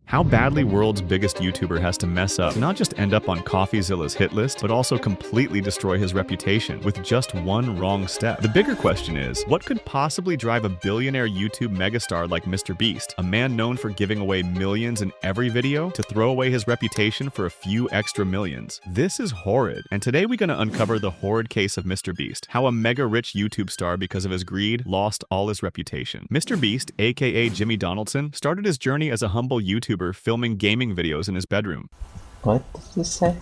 How badly world's biggest YouTuber has to mess up to not just end up on Coffeezilla's hit list, but also completely destroy his reputation with just one wrong step. The bigger question is, what could possibly drive a billionaire YouTube megastar like Mrbeast, a man known for giving away millions in every video, to throw away his reputation for a few extra millions? This is horrid, and today we're gonna uncover the horrid case of Mrbeast, how a mega rich YouTube star, because of his greed, lost all his reputation. Mrbeast, aka Jimmy Donaldson, started his journey as a humble YouTuber filming gaming videos in his bedroom. What did you say?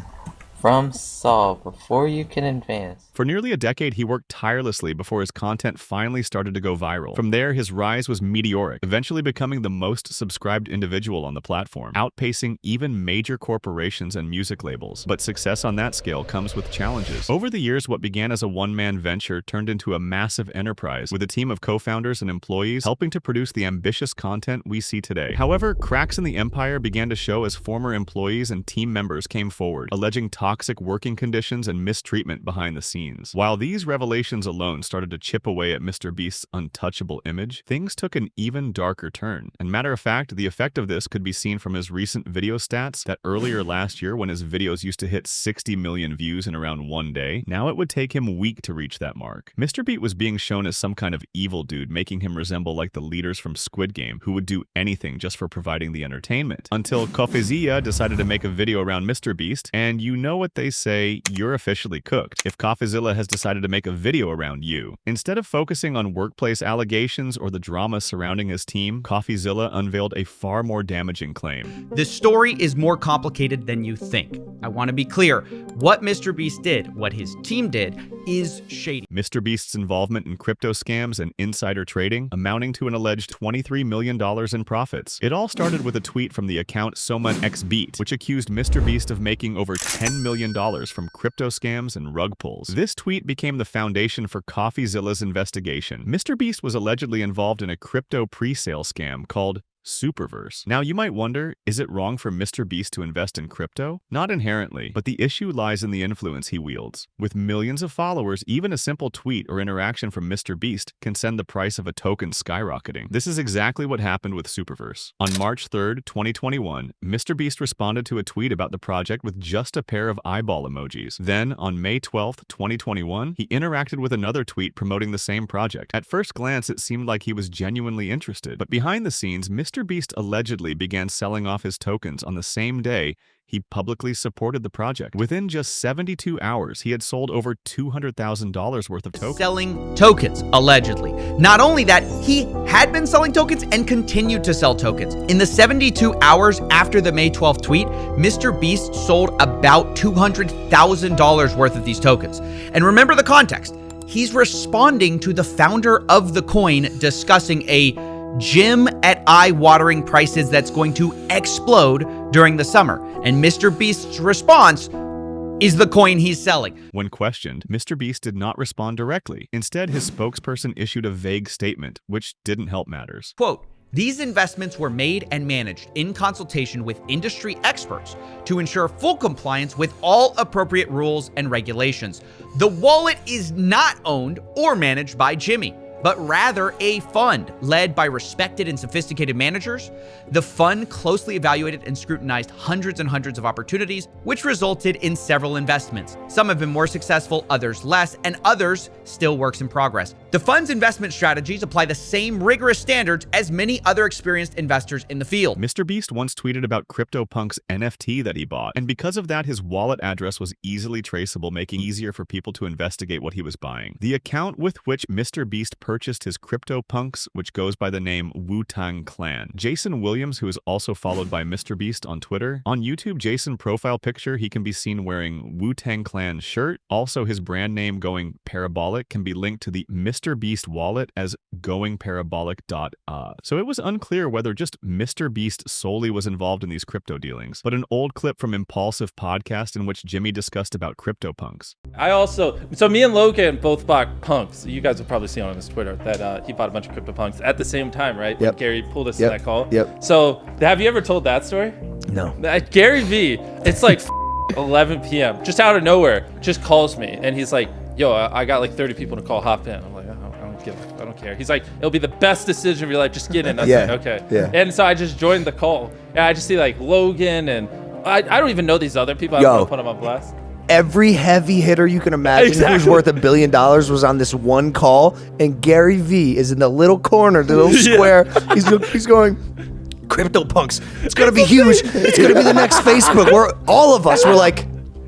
From Saul, before you can advance. For nearly a decade, he worked tirelessly before his content finally started to go viral. From there, his rise was meteoric, eventually becoming the most subscribed individual on the platform, outpacing even major corporations and music labels. But success on that scale comes with challenges. Over the years, what began as a one-man venture turned into a massive enterprise, with a team of co-founders and employees helping to produce the ambitious content we see today. However, cracks in the empire began to show as former employees and team members came forward, alleging toxic working conditions and mistreatment behind the scenes. While these revelations alone started to chip away at Mrbeast's untouchable image, things took an even darker turn. And matter of fact, the effect of this could be seen from his recent video stats that earlier last year, when his videos used to hit 60 million views in around one day, now it would take him a week to reach that mark. Mrbeast was being shown as some kind of evil dude, making him resemble like the leaders from Squid Game, who would do anything just for providing the entertainment. Until Coffeezilla decided to make a video around Mrbeast, and you know what they say, you're officially cooked if Coffeezilla has decided to make a video around you. Instead of focusing on workplace allegations or the drama surrounding his team, Coffeezilla unveiled a far more damaging claim. This story is more complicated than you think. I want to be clear. What Mrbeast did, what his team did, is shady. Mrbeast's involvement in crypto scams and insider trading, amounting to an alleged $23 million in profits. It all started with a tweet from the account SomeoneXBeat, which accused Mrbeast of making over $10 million from crypto scams and rug pulls. This tweet became the foundation for Coffeezilla's investigation. Mrbeast was allegedly involved in a crypto pre-sale scam called Superverse. Now you might wonder, is it wrong for Mrbeast to invest in crypto? Not inherently, but the issue lies in the influence he wields. With millions of followers, even a simple tweet or interaction from Mrbeast can send the price of a token skyrocketing. This is exactly what happened with Superverse. On March 3rd, 2021, Mrbeast responded to a tweet about the project with just a pair of eyeball emojis. Then, on May 12th, 2021, he interacted with another tweet promoting the same project. At first glance, it seemed like he was genuinely interested, but behind the scenes, Mrbeast allegedly began selling off his tokens on the same day he publicly supported the project. Within just 72 hours, he had sold over $200,000 worth of tokens. Selling tokens, allegedly. Not only that, he had been selling tokens and continued to sell tokens. In the 72 hours after the May 12th tweet, Mrbeast sold about $200,000 worth of these tokens. And remember the context. He's responding to the founder of the coin discussing a gym at eye-watering prices that's going to explode during the summer. And Mrbeast's response is the coin he's selling. When questioned, Mrbeast did not respond directly. Instead, his spokesperson issued a vague statement, which didn't help matters. Quote, "These investments were made and managed in consultation with industry experts to ensure full compliance with all appropriate rules and regulations. The wallet is not owned or managed by Jimmy, but rather a fund led by respected and sophisticated managers. The fund closely evaluated and scrutinized hundreds and hundreds of opportunities, which resulted in several investments. Some have been more successful, others less, and others still works in progress. The fund's investment strategies apply the same rigorous standards as many other experienced investors in the field." Mrbeast once tweeted about CryptoPunk's NFT that he bought, and because of that, his wallet address was easily traceable, making it easier for people to investigate what he was buying. The account with which Mrbeast purchased his CryptoPunks, which goes by the name Wu-Tang Clan. Jason Williams, who is also followed by Mrbeast on Twitter. On YouTube, Jason profile picture, he can be seen wearing Wu-Tang Clan shirt. Also, his brand name going parabolic can be linked to the Mrbeast wallet as goingparabolic.a. So it was unclear whether just Mrbeast solely was involved in these crypto dealings, but an old clip from Impulsive podcast in which Jimmy discussed about CryptoPunks. So me and Logan both bought punks. You guys have probably seen on his Twitter that he bought a bunch of CryptoPunks at the same time, right? Yep. Gary pulled us in that call. Yep. So have you ever told that story? No. Gary V, it's like 11 p.m. just out of nowhere, just calls me and he's like, "Yo, I got like 30 people to call. Hop in." I'm like, I don't don't care. He's like, it'll be the best decision of your life. Just get in. I was Yeah. like, okay. Yeah. And so I just joined the call. And I just see like Logan and I don't even know these other people. I don't want to put them on blast. Every heavy hitter you can imagine who's Exactly. worth $1 billion was on this one call, and Gary V is in the little corner, the little square. He's going, CryptoPunks. It's gonna be huge. It's gonna be the next Facebook. Where all of us were like,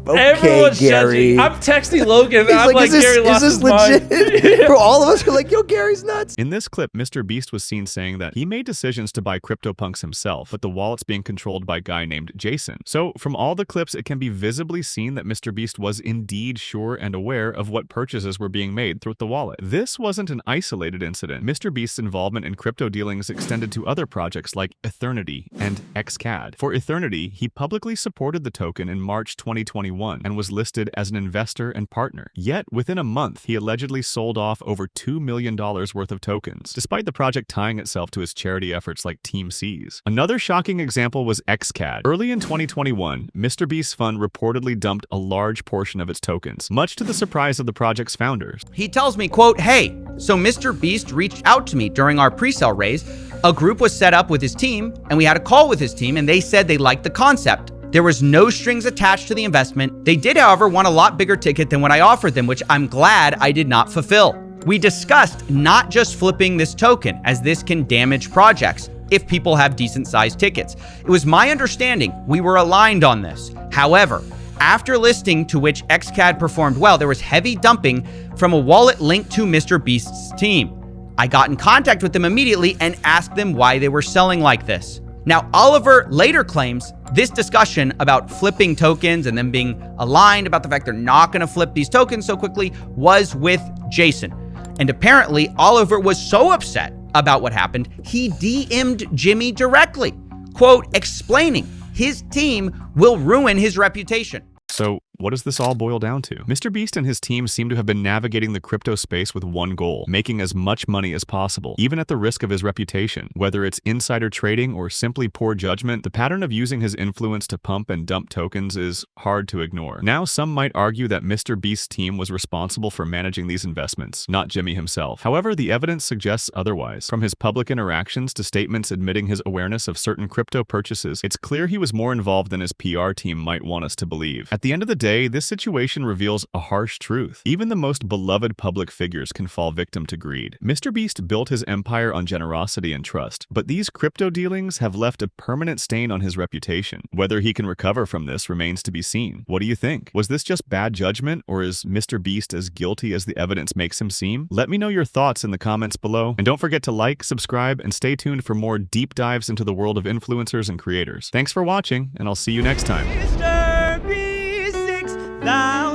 okay, Everyone's Gary. judging. I'm texting Logan. And He's I'm like, Gary is lost this his mind. legit? Bro, all of us were like, yo, Gary's nuts. In this clip, Mrbeast was seen saying that he made decisions to buy CryptoPunks himself, but the wallet's being controlled by a guy named Jason. So from all the clips, it can be visibly seen that Mrbeast was indeed sure and aware of what purchases were being made through the wallet. This wasn't an isolated incident. Mrbeast's involvement in crypto dealings extended to other projects like Eternity and XCAD. For Eternity, he publicly supported the token in March 2021 and was listed as an investor and partner. Yet, within a month, he allegedly sold off over $2 million worth of tokens, despite the project tying itself to his charity efforts like Team C's. Another shocking example was XCAD. Early in 2021, Mrbeast's fund reportedly dumped a large portion of its tokens, much to the surprise of the project's founders. He tells me, quote, "Hey, so Mrbeast reached out to me during our pre-sale raise. A group was set up with his team, and we had a call with his team, and they said they liked the concept. There was no strings attached to the investment. They did, however, want a lot bigger ticket than what I offered them, which I'm glad I did not fulfill. We discussed not just flipping this token, as this can damage projects if people have decent-sized tickets. It was my understanding we were aligned on this. However, after listing to which XCAD performed well, there was heavy dumping from a wallet linked to Mrbeast's team. I got in contact with them immediately and asked them why they were selling like this." Now, Oliver later claims this discussion about flipping tokens and them being aligned about the fact they're not going to flip these tokens so quickly was with Jason. And apparently, Oliver was so upset about what happened, he DM'd Jimmy directly, quote, explaining his team will ruin his reputation. So, what does this all boil down to? Mrbeast and his team seem to have been navigating the crypto space with one goal: making as much money as possible, even at the risk of his reputation. Whether it's insider trading or simply poor judgment, the pattern of using his influence to pump and dump tokens is hard to ignore. Now, some might argue that Mrbeast's team was responsible for managing these investments, not Jimmy himself. However, the evidence suggests otherwise. From his public interactions to statements admitting his awareness of certain crypto purchases, it's clear he was more involved than his PR team might want us to believe. At the end of the day, this situation reveals a harsh truth. Even the most beloved public figures can fall victim to greed. Mrbeast built his empire on generosity and trust, but these crypto dealings have left a permanent stain on his reputation. Whether he can recover from this remains to be seen. What do you think? Was this just bad judgment, or is Mrbeast as guilty as the evidence makes him seem? Let me know your thoughts in the comments below, and don't forget to like, subscribe, and stay tuned for more deep dives into the world of influencers and creators. Thanks for watching, and I'll see you next time. Mrbeast 6000.